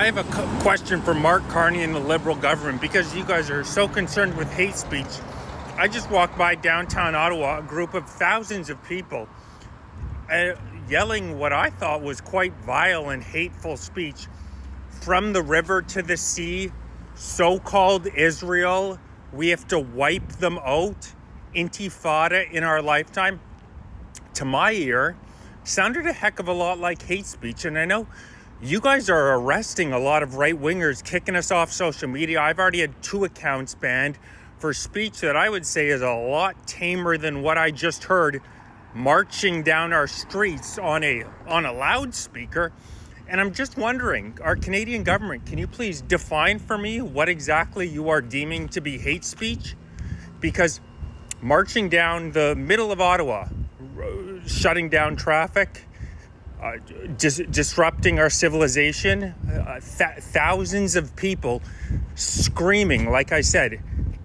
I have a question for Mark Carney and the Liberal government, because you guys are so concerned with hate speech. I just walked by downtown Ottawa, a group of thousands of people yelling what I thought was quite vile and hateful speech. From the river to the sea, so-called Israel, we have to wipe them out, intifada in our lifetime. To my ear, sounded a heck of a lot like hate speech. And I know you guys are arresting a lot of right-wingers, kicking us off social media. I've already had 2 accounts banned for speech that I would say is a lot tamer than what I just heard marching down our streets on a loudspeaker. And I'm just wondering, our Canadian government, can you please define for me what exactly you are deeming to be hate speech? Because marching down the middle of Ottawa, shutting down traffic, disrupting our civilization, thousands of people screaming, like I said,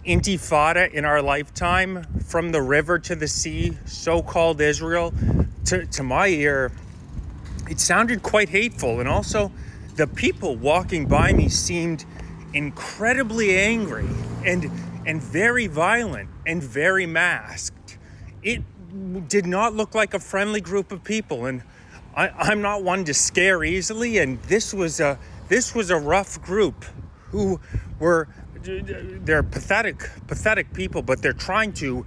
intifada in our lifetime, from the river to the sea, so-called Israel. To my ear, it sounded quite hateful. And also, the people walking by me seemed incredibly angry and very violent and very masked. It did not look like a friendly group of people, and I'm not one to scare easily, and this was a rough group who they're pathetic people, but they're trying to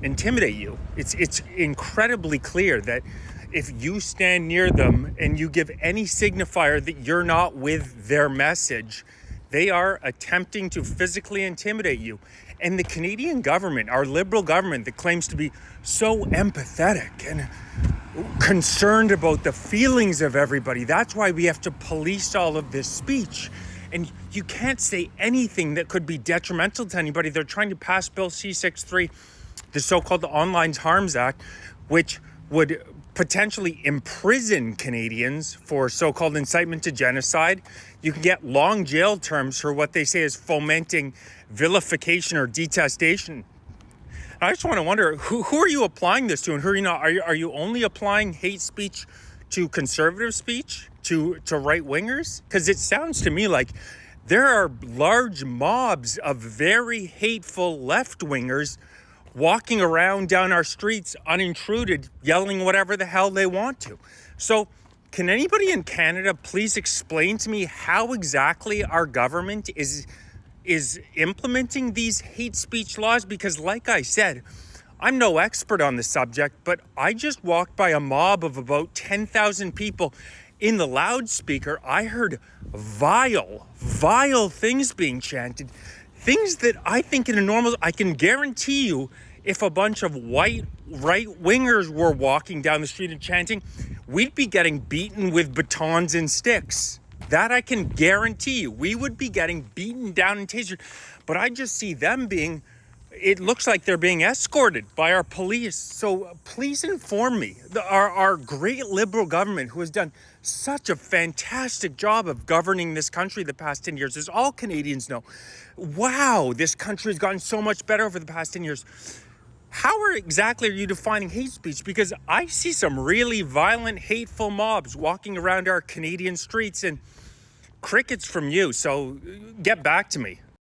intimidate you. It's incredibly clear that if you stand near them and you give any signifier that you're not with their message, they are attempting to physically intimidate you. And the Canadian government, our Liberal government that claims to be so empathetic and concerned about the feelings of everybody, that's why we have to police all of this speech. And you can't say anything that could be detrimental to anybody. They're trying to pass Bill C-63, the so-called Online Harms Act, which would potentially imprison Canadians for so-called incitement to genocide. You can get long jail terms for what they say is fomenting vilification or detestation. I just want to wonder, who are you applying this to and who are you not? Are you only applying hate speech to conservative speech, to right-wingers? Because it sounds to me like there are large mobs of very hateful left-wingers walking around down our streets unintruded, yelling whatever the hell they want to. So can anybody in Canada please explain to me how exactly our government is implementing these hate speech laws? Because like I said, I'm no expert on the subject, but I just walked by a mob of about 10,000 people. In the loudspeaker, I heard vile things being chanted. Things that I think I can guarantee you, if a bunch of white right-wingers were walking down the street and chanting, we'd be getting beaten with batons and sticks. That I can guarantee you. We would be getting beaten down and tasered. But I just see them it looks like they're being escorted by our police. So please inform me. Our great Liberal government, who has done such a fantastic job of governing this country the past 10 years, as all Canadians know, wow, this country has gotten so much better over the past 10 years. How exactly are you defining hate speech? Because I see some really violent, hateful mobs walking around our Canadian streets, and crickets from you. So get back to me.